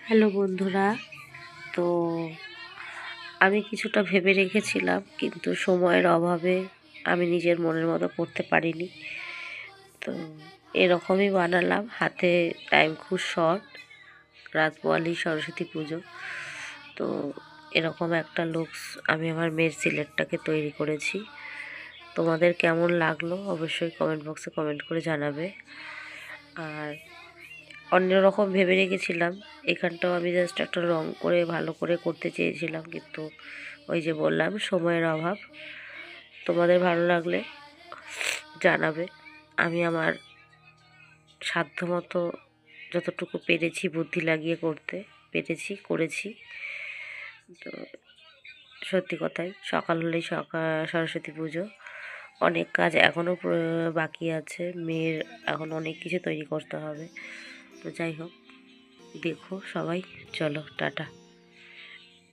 Hello বন্ধুরা, তো আমি কিছুটা ভেবে রেখেছিলাম, কিন্তু সময়ের অভাবে আমি নিজের মনের মতো করতে পারিনি। তো এরকমই বানালাম, হাতে টাইম খুব শর্ট, রাত পোয়ালি সরস্বতী পুজো। তো এরকম একটা লুকস আমি আমার মেয়ের সিলেটটাকে তৈরি করেছি। তোমাদের কেমন লাগলো অবশ্যই কমেন্ট বক্সে কমেন্ট করে জানাবে। আর অন্যরকম ভেবে রেখেছিলাম, এখানটাও আমি জাস্ট একটা রং করে ভালো করে করতে চেয়েছিলাম, কিন্তু ওই যে বললাম সময়ের অভাব। তোমাদের ভালো লাগলে জানাবে। আমি আমার সাধ্যমতো যতটুকু পেরেছি বুদ্ধি লাগিয়ে করতে পেরেছি, করেছি। তো সত্যি কথাই, সকাল হলেই সরস্বতী পুজো, অনেক কাজ এখনও বাকি আছে, মেয়ের এখন অনেক কিছু তৈরি করতে হবে। তো যাই হোক, দেখো সবাই, চলো টাটা।